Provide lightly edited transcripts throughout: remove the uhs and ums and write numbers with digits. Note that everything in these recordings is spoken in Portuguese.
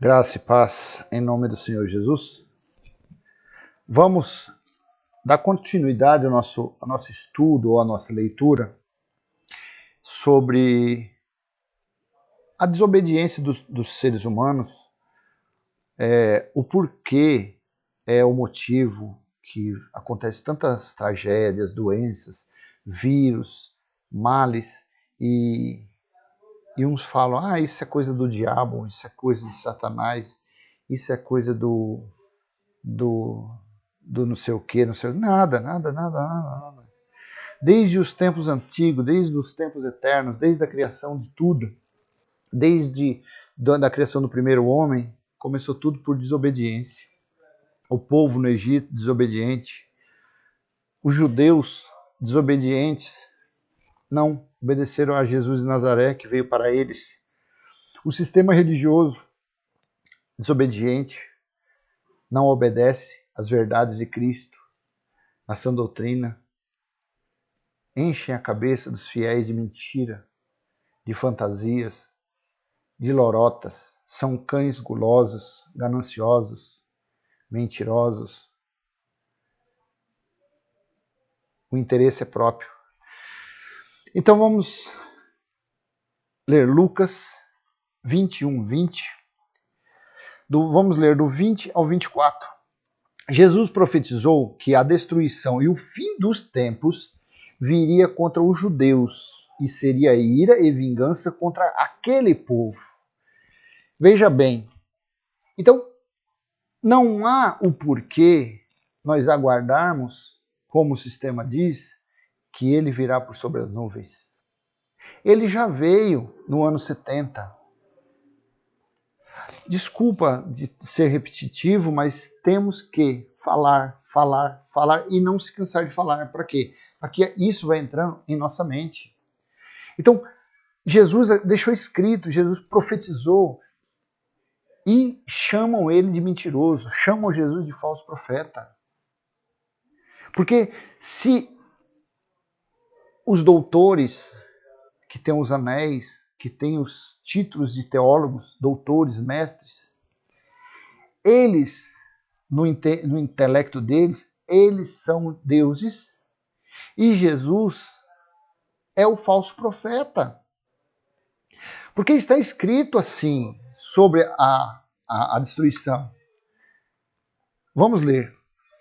Graça e paz em nome do Senhor Jesus. Vamos dar continuidade ao nosso estudo ou à nossa leitura sobre a desobediência dos seres humanos, o porquê é o motivo que acontece tantas tragédias, doenças, vírus, males e uns falam, isso é coisa do diabo, isso é coisa de Satanás, isso é coisa do não sei o que, não sei nada. Desde os tempos antigos, desde os tempos eternos, desde a criação de tudo, desde da criação do primeiro homem, começou tudo por desobediência. O povo no Egito, desobediente. Os judeus, desobedientes, não obedeceram a Jesus de Nazaré, que veio para eles. O sistema religioso, desobediente, não obedece às verdades de Cristo, à sã doutrina, enchem a cabeça dos fiéis de mentira, de fantasias, de lorotas, são cães gulosos, gananciosos, mentirosos. O interesse é próprio. Então vamos ler Lucas 21, 20. Vamos ler do 20 ao 24. Jesus profetizou que a destruição e o fim dos tempos viria contra os judeus e seria ira e vingança contra aquele povo. Veja bem, então não há o porquê nós aguardarmos, como o sistema diz, que ele virá por sobre as nuvens. Ele já veio no ano 70. Desculpa de ser repetitivo, mas temos que falar e não se cansar de falar. Para quê? Para que isso vai entrando em nossa mente. Então, Jesus deixou escrito, Jesus profetizou e chamam ele de mentiroso, chamam Jesus de falso profeta. Porque se os doutores que têm os anéis, que têm os títulos de teólogos, doutores, mestres, eles, no intelecto deles, eles são deuses e Jesus é o falso profeta. Porque está escrito assim sobre a destruição. Vamos ler.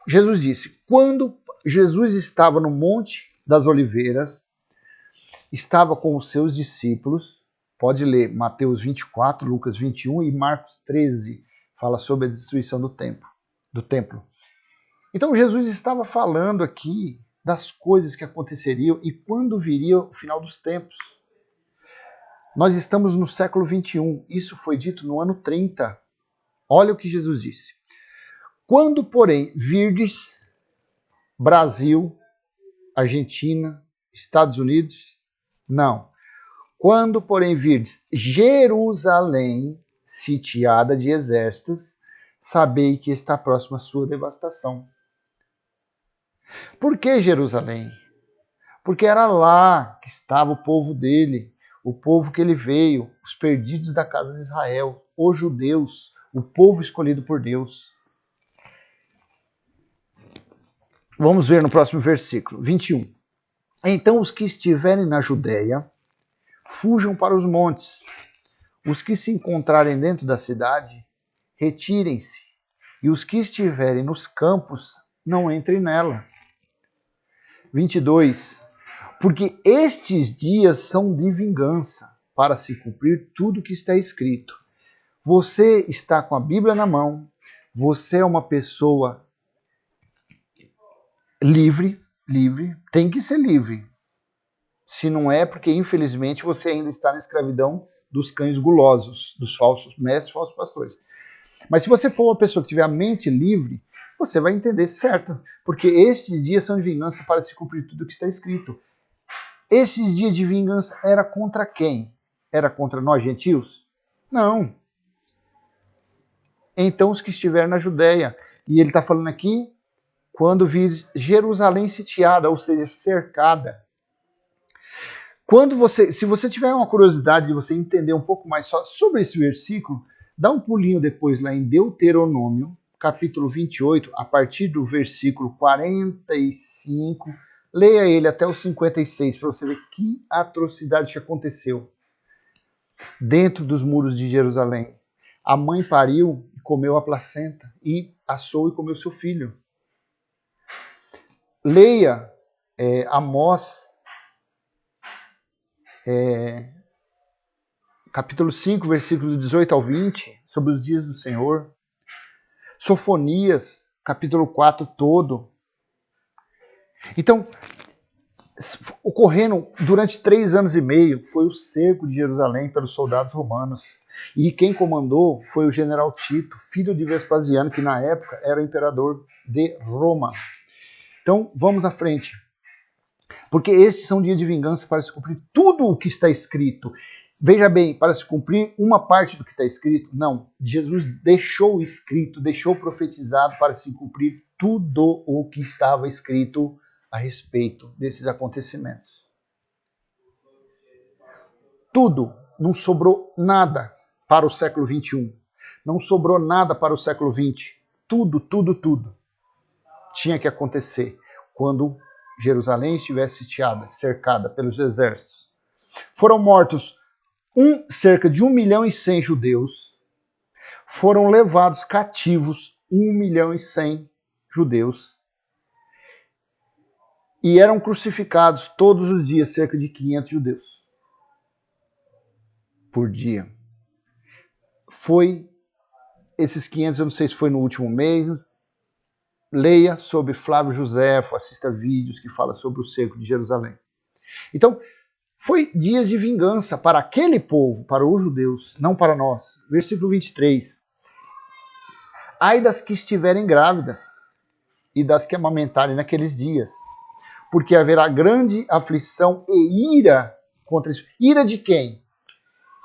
Jesus disse, quando Jesus estava no Monte das Oliveiras, estava com os seus discípulos, pode ler Mateus 24, Lucas 21 e Marcos 13, fala sobre a destruição do templo. Então Jesus estava falando aqui das coisas que aconteceriam e quando viria o final dos tempos. Nós estamos no século 21, isso foi dito no ano 30. Olha o que Jesus disse. Quando, porém, virdes Brasil, Argentina, Estados Unidos, não. Quando, porém, virdes Jerusalém, sitiada de exércitos, sabei que está próxima a sua devastação. Por que Jerusalém? Porque era lá que estava o povo dele, o povo que ele veio, os perdidos da casa de Israel, os judeus, o povo escolhido por Deus. Vamos ver no próximo versículo, 21. Então os que estiverem na Judéia, fujam para os montes. Os que se encontrarem dentro da cidade, retirem-se. E os que estiverem nos campos, não entrem nela. 22. Porque estes dias são de vingança, para se cumprir tudo o que está escrito. Você está com a Bíblia na mão, você é uma pessoa livre, tem que ser livre. Se não é, porque infelizmente você ainda está na escravidão dos cães gulosos, dos falsos mestres, falsos pastores. Mas se você for uma pessoa que tiver a mente livre, você vai entender certo, porque estes dias são de vingança para se cumprir tudo o que está escrito. Esses dias de vingança era contra quem? Era contra nós gentios? Não. Então os que estiverem na Judéia, e ele está falando aqui, quando vir Jerusalém sitiada, ou seja, cercada. Se você tiver uma curiosidade de você entender um pouco mais só sobre esse versículo, Dá um pulinho depois lá em Deuteronômio, capítulo 28, a partir do versículo 45, leia ele até o 56 para você ver que atrocidade que aconteceu dentro dos muros de Jerusalém. A mãe pariu e comeu a placenta, e assou e comeu seu filho. Leia Amós, capítulo 5, versículos 18 ao 20, sobre os dias do Senhor. Sofonias, capítulo 4 todo. Então, ocorrendo durante 3 anos e meio, foi o cerco de Jerusalém pelos soldados romanos. E quem comandou foi o general Tito, filho de Vespasiano, que na época era o imperador de Roma. Então, vamos à frente. Porque estes são dias de vingança para se cumprir tudo o que está escrito. Veja bem, para se cumprir uma parte do que está escrito, não. Jesus deixou escrito, deixou profetizado para se cumprir tudo o que estava escrito a respeito desses acontecimentos. Tudo, não sobrou nada para o século 21. Não sobrou nada para o século 20. Tudo tinha que acontecer quando Jerusalém estivesse sitiada, cercada pelos exércitos. Foram mortos cerca de 1.100.000 judeus. Foram levados cativos 1.100.000 judeus. E eram crucificados todos os dias cerca de 500 judeus por dia. Foi esses 500, eu não sei se foi no último mês. Leia sobre Flávio Josefo, assista vídeos que falam sobre o cerco de Jerusalém. Então, foi dias de vingança para aquele povo, para os judeus, não para nós. Versículo 23. Ai das que estiverem grávidas e das que amamentarem naqueles dias, porque haverá grande aflição e ira contra isso. Ira de quem?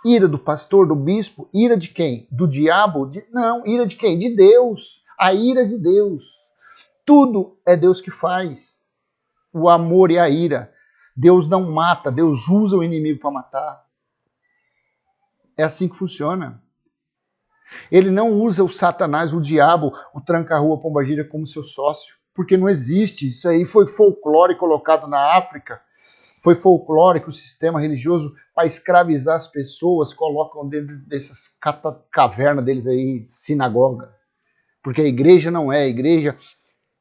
Ira do pastor, do bispo? Ira de quem? Do diabo? Não, ira de quem? De Deus. A ira de Deus. Tudo é Deus que faz. O amor e a ira. Deus não mata, Deus usa o inimigo para matar. É assim que funciona. Ele não usa o Satanás, o diabo, o tranca-rua pombagira como seu sócio, porque não existe. Isso aí foi folclore colocado na África. Foi folclore que o sistema religioso, para escravizar as pessoas, colocam dentro dessas cavernas deles aí, sinagoga. Porque a igreja não é. A igreja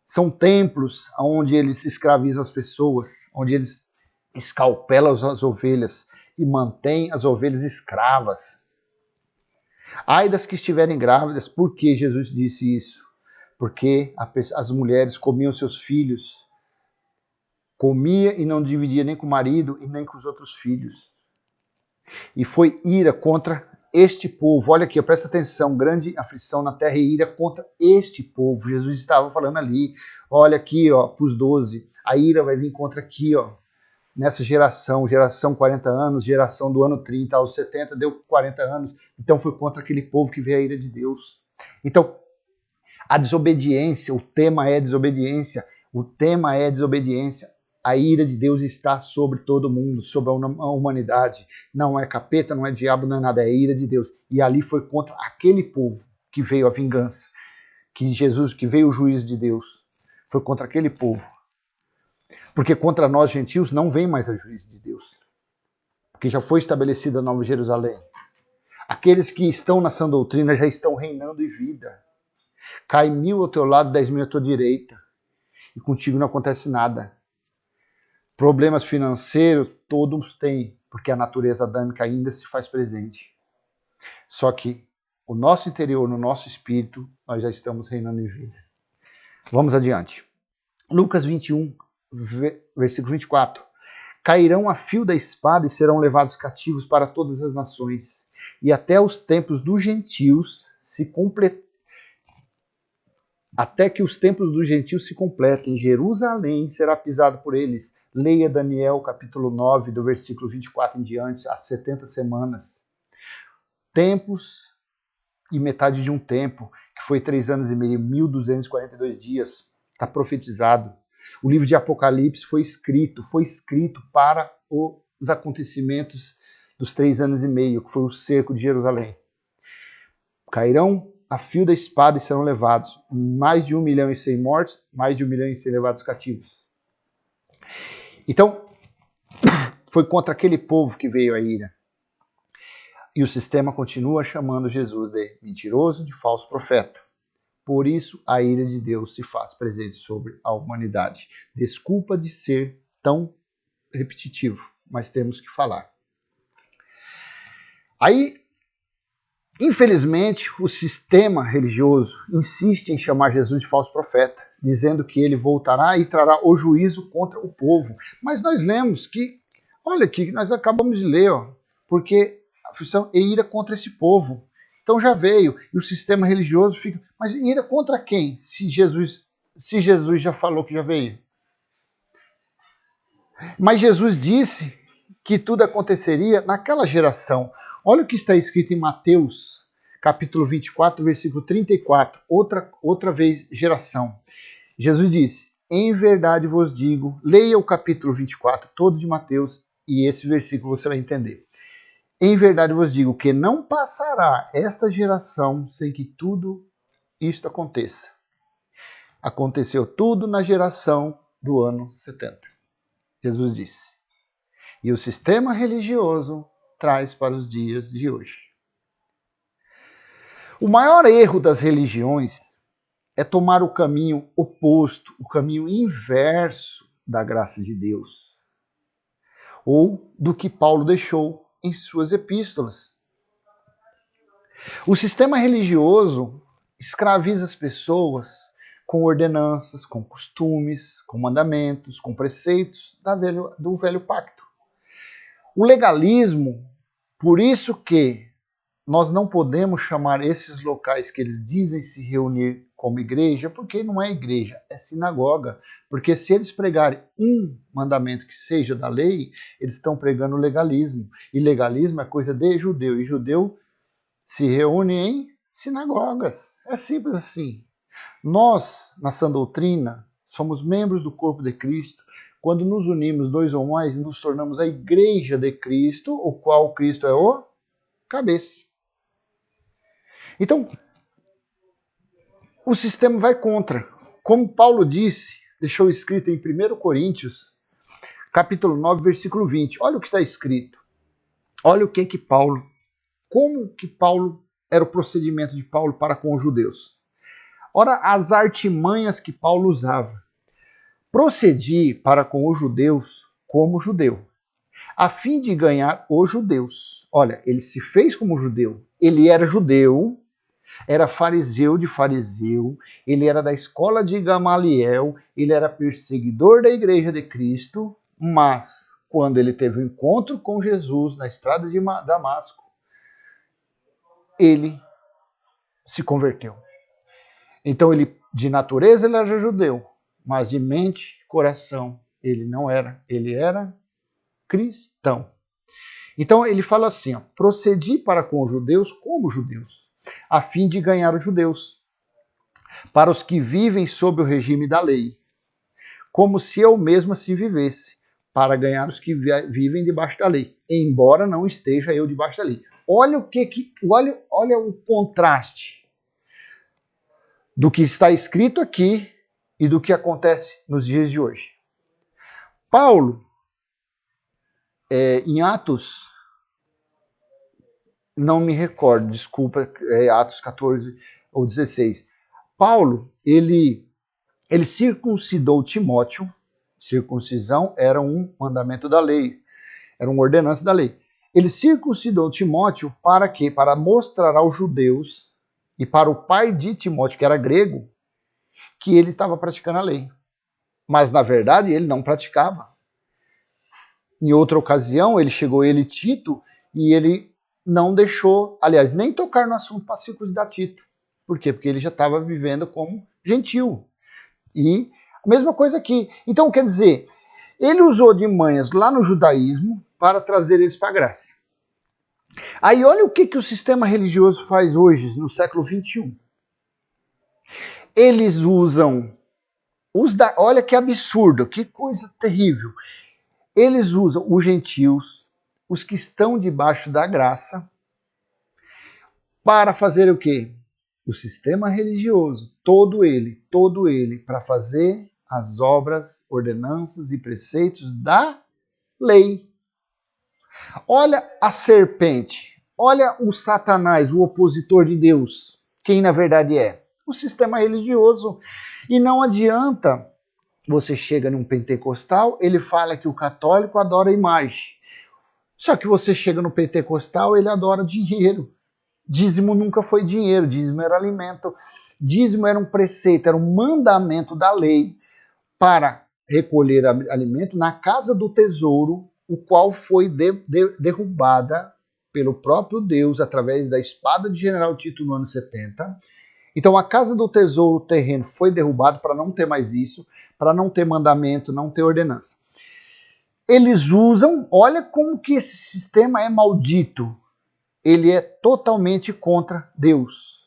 são templos onde eles escravizam as pessoas, onde eles escalpelam as ovelhas e mantêm as ovelhas escravas. Ai das que estiverem grávidas, por que Jesus disse isso? Porque as mulheres comiam seus filhos, comia e não dividia nem com o marido e nem com os outros filhos. E foi ira contra este povo. Olha aqui, presta atenção, grande aflição na terra e ira contra este povo. Jesus estava falando ali, olha aqui, ó, para os 12, a ira vai vir contra aqui, ó, nessa geração 40 anos, geração do ano 30 aos 70, deu 40 anos, então foi contra aquele povo que veio a ira de Deus. Então, a desobediência, o tema é desobediência, a ira de Deus está sobre todo mundo, sobre a humanidade. Não é capeta, não é diabo, não é nada, é a ira de Deus. E ali foi contra aquele povo que veio a vingança, que veio o juízo de Deus. Foi contra aquele povo. Porque contra nós, gentios, não vem mais a juízo de Deus. Porque já foi estabelecida a Nova Jerusalém. Aqueles que estão na sã doutrina já estão reinando em vida. Cai 1.000 ao teu lado, 10.000 à tua direita. E contigo não acontece nada. Problemas financeiros, todos têm, porque a natureza adâmica ainda se faz presente. Só que o nosso interior, no nosso espírito, nós já estamos reinando em vida. Vamos adiante. Lucas 21, versículo 24. Cairão a fio da espada e serão levados cativos para todas as nações, e até os tempos dos gentios se completem. Até que os templos dos gentios se completem, Jerusalém será pisado por eles. Leia Daniel capítulo 9, do versículo 24 em diante, as 70 semanas. Tempos e metade de um tempo, que foi 3 anos e meio, 1.242 dias, está profetizado. O livro de Apocalipse foi escrito para os acontecimentos dos 3 anos e meio, que foi o cerco de Jerusalém. cairão a fio da espada e serão levados. Mais de 1.100.000 mortos, mais de 1.100.000 levados cativos. Então, foi contra aquele povo que veio a ira. E o sistema continua chamando Jesus de mentiroso, de falso profeta. Por isso, a ira de Deus se faz presente sobre a humanidade. Desculpa de ser tão repetitivo, mas temos que falar. Aí, infelizmente, o sistema religioso insiste em chamar Jesus de falso profeta, dizendo que ele voltará e trará o juízo contra o povo. Mas nós lemos que, olha aqui, nós acabamos de ler, porque a aflição é ira contra esse povo. Então já veio, e o sistema religioso fica, mas ira contra quem? Se Jesus já falou que já veio. Mas Jesus disse que tudo aconteceria naquela geração. Olha o que está escrito em Mateus, capítulo 24, versículo 34, outra vez geração. Jesus disse, em verdade vos digo, leia o capítulo 24, todo de Mateus, e esse versículo você vai entender. Em verdade vos digo que não passará esta geração sem que tudo isto aconteça. Aconteceu tudo na geração do ano 70. Jesus disse. E o sistema religioso traz para os dias de hoje. O maior erro das religiões é tomar o caminho oposto, o caminho inverso da graça de Deus, ou do que Paulo deixou em suas epístolas. O sistema religioso escraviza as pessoas com ordenanças, com costumes, com mandamentos, com preceitos do velho pacto. O legalismo, por isso que nós não podemos chamar esses locais que eles dizem se reunir como igreja, porque não é igreja, é sinagoga. Porque se eles pregarem um mandamento que seja da lei, eles estão pregando legalismo. E legalismo é coisa de judeu. E judeu se reúne em sinagogas. É simples assim. Nós, na sã doutrina, somos membros do corpo de Cristo. Quando nos unimos dois ou mais, nos tornamos a igreja de Cristo, o qual Cristo é o cabeça. Então, o sistema vai contra. Como Paulo disse, deixou escrito em 1 Coríntios, capítulo 9, versículo 20. Olha o que está escrito. Olha o que Paulo, como que Paulo, era o procedimento de Paulo para com os judeus. Ora, as artimanhas que Paulo usava. Procedi para com os judeus como judeu, a fim de ganhar os judeus. Olha, ele se fez como judeu. Ele era judeu, era fariseu de fariseu, ele era da escola de Gamaliel, ele era perseguidor da igreja de Cristo, mas quando ele teve um encontro com Jesus na estrada de Damasco, ele se converteu. Então, de natureza ele era judeu, mas de mente, coração, ele não era. Ele era cristão. Então, ele fala assim, procedi para com os judeus como judeus, a fim de ganhar os judeus, para os que vivem sob o regime da lei, como se eu mesmo assim vivesse, para ganhar os que vivem debaixo da lei, embora não esteja eu debaixo da lei. Olha o contraste do que está escrito aqui e do que acontece nos dias de hoje. Paulo, em Atos, não me recordo, desculpa, Atos 14 ou 16. Paulo, ele circuncidou Timóteo. Circuncisão era um mandamento da lei, era uma ordenança da lei. Ele circuncidou Timóteo para quê? Para mostrar aos judeus e para o pai de Timóteo, que era grego, que ele estava praticando a lei. Mas, na verdade, ele não praticava. Em outra ocasião, ele Tito, e ele não deixou, aliás, nem tocar no assunto para circuncidar Tito. Por quê? Porque ele já estava vivendo como gentil. E a mesma coisa aqui. Então, quer dizer, ele usou de manhas lá no judaísmo para trazer eles para a graça. Aí olha o que o sistema religioso faz hoje, no século XXI. Eles usam, olha que absurdo, que coisa terrível. Eles usam os gentios, os que estão debaixo da graça, para fazer o quê? O sistema religioso, todo ele, para fazer as obras, ordenanças e preceitos da lei. Olha a serpente, olha o Satanás, o opositor de Deus, quem na verdade é? O sistema religioso. E não adianta, você chega num pentecostal, ele fala que o católico adora imagem. Só que você chega no pentecostal, ele adora dinheiro. Dízimo nunca foi dinheiro, dízimo era alimento. Dízimo era um preceito, era um mandamento da lei para recolher alimento na casa do tesouro, o qual foi derrubada pelo próprio Deus através da espada de General Tito no ano 70. Então a casa do tesouro, o terreno, foi derrubado para não ter mais isso, para não ter mandamento, não ter ordenança. Eles usam, olha como que esse sistema é maldito. Ele é totalmente contra Deus,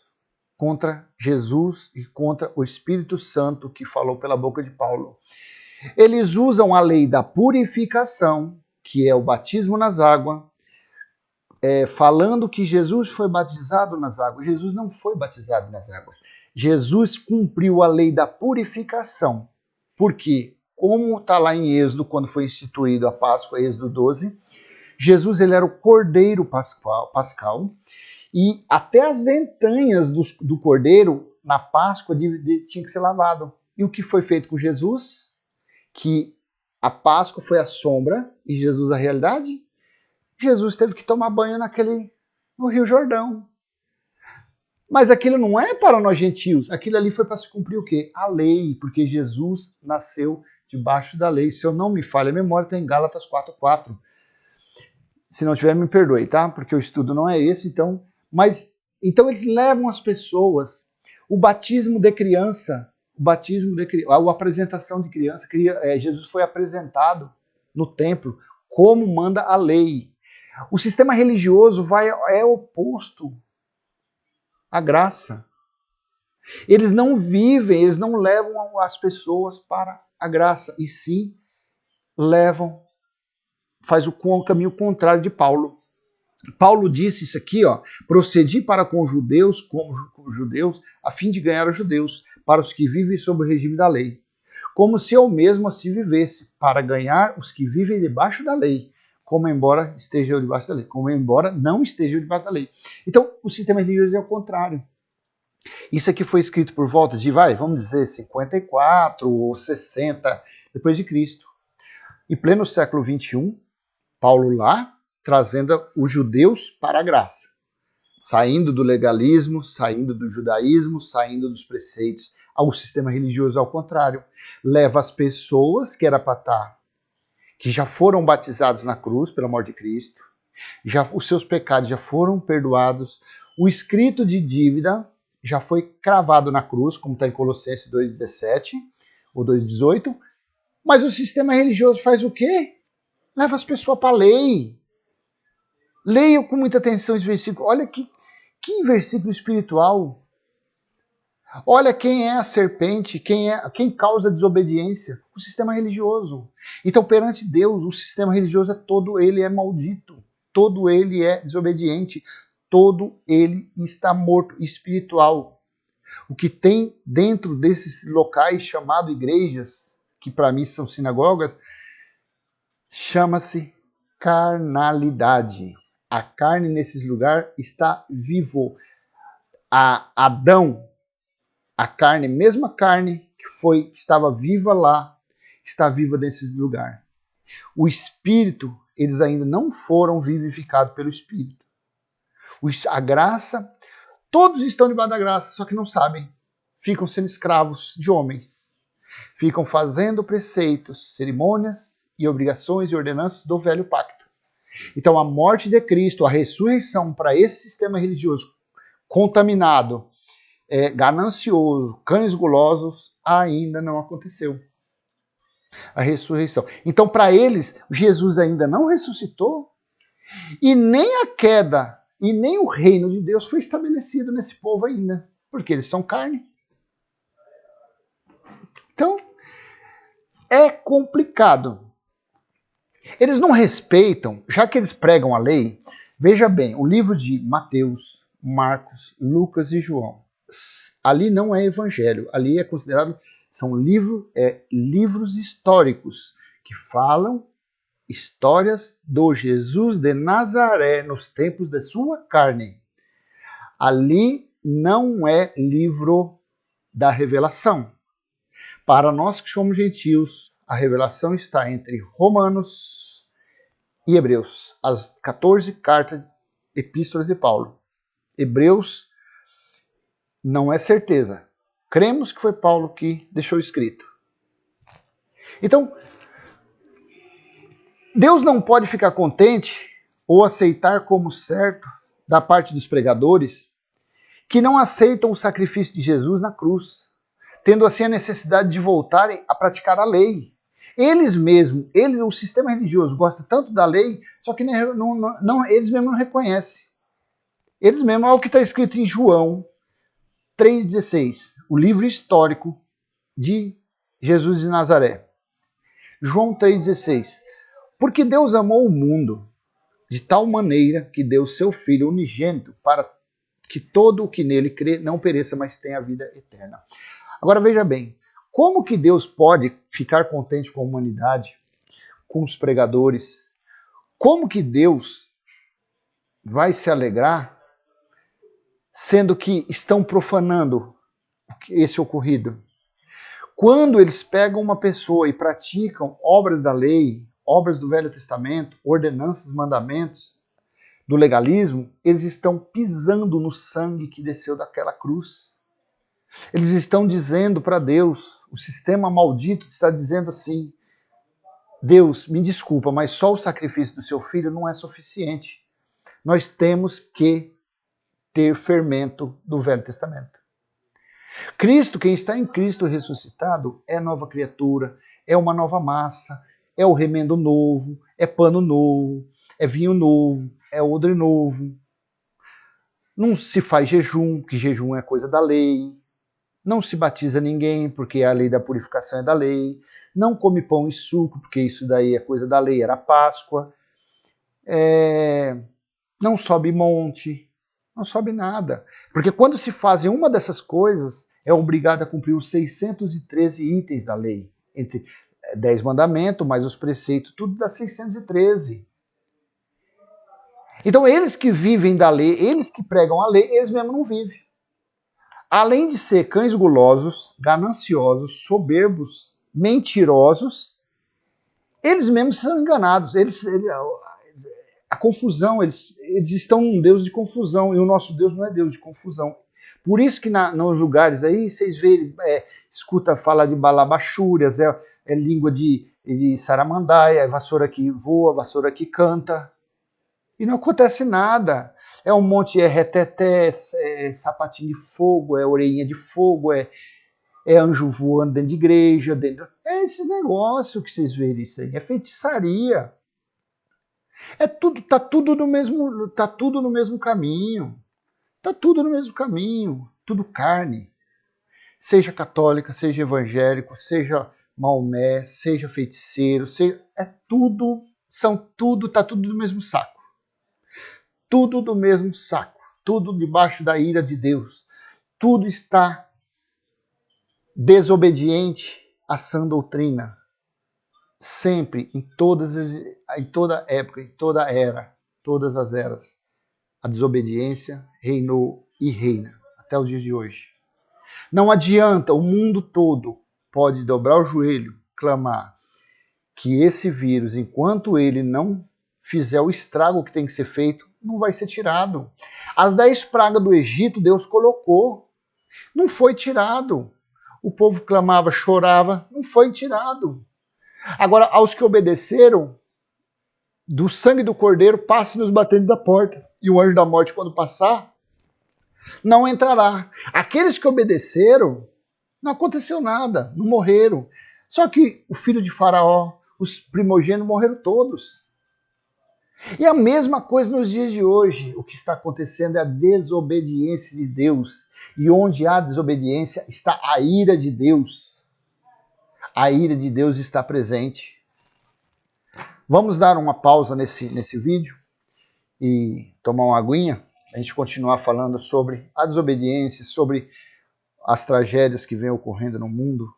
contra Jesus e contra o Espírito Santo que falou pela boca de Paulo. Eles usam a lei da purificação, que é o batismo nas águas, falando que Jesus foi batizado nas águas. Jesus não foi batizado nas águas. Jesus cumpriu a lei da purificação. Por quê? Como está lá em Êxodo, quando foi instituído a Páscoa, Êxodo 12, Jesus ele era o cordeiro pascal e até as entranhas do cordeiro na Páscoa tinha que ser lavado. E o que foi feito com Jesus? Que a Páscoa foi a sombra e Jesus a realidade. Jesus teve que tomar banho no Rio Jordão. Mas aquilo não é para nós gentios. Aquilo ali foi para se cumprir o quê? A lei, porque Jesus nasceu debaixo da lei. Se eu não me falha a memória, tem em Gálatas 4:4. Se não tiver, me perdoe, tá? Porque o estudo não é esse, então. Mas, então eles levam as pessoas. O batismo de criança, a apresentação de criança, Jesus foi apresentado no templo como manda a lei. O sistema religioso é oposto à graça. Eles não vivem, eles não levam as pessoas para a graça, e sim faz o caminho contrário de Paulo. Paulo disse isso aqui, ó, procedi para com os judeus, como judeus, a fim de ganhar os judeus, para os que vivem sob o regime da lei. Como se eu mesmo assim vivesse, para ganhar os que vivem debaixo da lei, como embora esteja eu debaixo da lei, como embora não esteja eu debaixo da lei. Então, o sistema religioso é o contrário. Isso aqui foi escrito por volta de, vamos dizer, 54 ou 60 depois de Cristo. Em pleno século 21, Paulo lá, trazendo os judeus para a graça. Saindo do legalismo, saindo do judaísmo, saindo dos preceitos. O sistema religioso, ao contrário, leva as pessoas que era para estar, que já foram batizados na cruz pela morte de Cristo, os seus pecados já foram perdoados, o escrito de dívida já foi cravado na cruz, como está em Colossenses 2,17 ou 2,18, mas o sistema religioso faz o quê? Leva as pessoas para a lei. Leiam com muita atenção esse versículo. Olha que versículo espiritual. Olha quem é a serpente, quem causa desobediência. O sistema religioso. Então, perante Deus, o sistema religioso todo ele é maldito. Todo ele é desobediente. Todo ele está morto, espiritual. O que tem dentro desses locais chamados igrejas, que para mim são sinagogas, chama-se carnalidade. A carne nesses lugares está vivo. Adão, a carne, mesma carne que estava viva lá, está viva nesses lugares. O espírito, eles ainda não foram vivificados pelo espírito. A graça, todos estão debaixo da graça, só que não sabem. Ficam sendo escravos de homens. Ficam fazendo preceitos, cerimônias e obrigações e ordenanças do velho pacto. Então a morte de Cristo, a ressurreição para esse sistema religioso contaminado, ganancioso, cães gulosos, ainda não aconteceu. A ressurreição. Então para eles, Jesus ainda não ressuscitou e nem a queda e nem o reino de Deus foi estabelecido nesse povo ainda, porque eles são carne. Então, é complicado. Eles não respeitam, já que eles pregam a lei. Veja bem, o livro de Mateus, Marcos, Lucas e João. Ali não é evangelho, ali é considerado, são livros históricos que falam histórias do Jesus de Nazaré nos tempos de sua carne. Ali não é livro da revelação. Para nós que somos gentios, a revelação está entre Romanos e Hebreus, as 14 cartas, epístolas de Paulo. Hebreus não é certeza. Cremos que foi Paulo que deixou escrito. Então, Deus não pode ficar contente ou aceitar como certo da parte dos pregadores que não aceitam o sacrifício de Jesus na cruz, tendo assim a necessidade de voltarem a praticar a lei. Eles mesmos, o sistema religioso gosta tanto da lei, só que eles mesmos não reconhecem. Eles mesmos, é o que está escrito em João 3,16, o livro histórico de Jesus de Nazaré. João 3,16. Porque Deus amou o mundo de tal maneira que deu seu Filho unigênito para que todo o que nele crê não pereça, mas tenha a vida eterna. Agora veja bem, como que Deus pode ficar contente com a humanidade, com os pregadores? Como que Deus vai se alegrar sendo que estão profanando esse ocorrido? Quando eles pegam uma pessoa e praticam obras da lei, obras do Velho Testamento, ordenanças, mandamentos, do legalismo, eles estão pisando no sangue que desceu daquela cruz. Eles estão dizendo para Deus, o sistema maldito está dizendo assim: Deus, me desculpa, mas só o sacrifício do seu filho não é suficiente. Nós temos que ter fermento do Velho Testamento. Cristo, quem está em Cristo ressuscitado, é nova criatura, é uma nova massa, é o remendo novo, é pano novo, é vinho novo, é odre novo. Não se faz jejum, porque jejum é coisa da lei. Não se batiza ninguém, porque a lei da purificação é da lei. Não come pão e suco, porque isso daí é coisa da lei, era Páscoa. Não sobe monte, não sobe nada. Porque quando se faz uma dessas coisas, é obrigado a cumprir os 613 itens da lei. Entre 10 mandamentos, mais os preceitos, tudo dá 613. Então, eles que vivem da lei, eles que pregam a lei, eles mesmos não vivem. Além de ser cães gulosos, gananciosos, soberbos, mentirosos, eles mesmos são enganados. A confusão, eles estão num Deus de confusão, e o nosso Deus não é Deus de confusão. Por isso que nos lugares aí, vocês veem, escuta falar de balabachúrias, é língua de saramandaia, é vassoura que voa, vassoura que canta. E não acontece nada. É um monte de reteté, sapatinho de fogo, é orelhinha de fogo, é anjo voando dentro de igreja. É esses negócios que vocês verem isso aí. É feitiçaria. Tá tudo no mesmo caminho. Tá tudo no mesmo caminho. Tudo carne. Seja católica, seja evangélico, seja Maomé, seja feiticeiro, tá tudo no mesmo saco. Tudo do mesmo saco, tudo debaixo da ira de Deus. Tudo está desobediente à sã doutrina. Sempre, em toda época, em toda era, todas as eras, a desobediência reinou e reina até os dias de hoje. Não adianta, o mundo todo pode dobrar o joelho, clamar que esse vírus, enquanto ele não fizer o estrago que tem que ser feito, não vai ser tirado. As 10 pragas do Egito, Deus colocou. Não foi tirado. O povo clamava, chorava, não foi tirado. Agora, aos que obedeceram, do sangue do cordeiro, passe nos batendo da porta. E o anjo da morte, quando passar, não entrará. Aqueles que obedeceram, não aconteceu nada, não morreram. Só que o filho de Faraó, os primogênitos morreram todos. E a mesma coisa nos dias de hoje. O que está acontecendo é a desobediência de Deus. E onde há desobediência está a ira de Deus. A ira de Deus está presente. Vamos dar uma pausa nesse vídeo e tomar uma aguinha. a gente continuar falando sobre a desobediência, sobre as tragédias que vêm ocorrendo no mundo,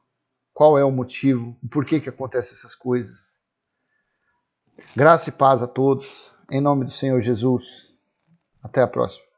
qual é o motivo, por que acontecem essas coisas. Graça e paz a todos, em nome do Senhor Jesus. Até a próxima.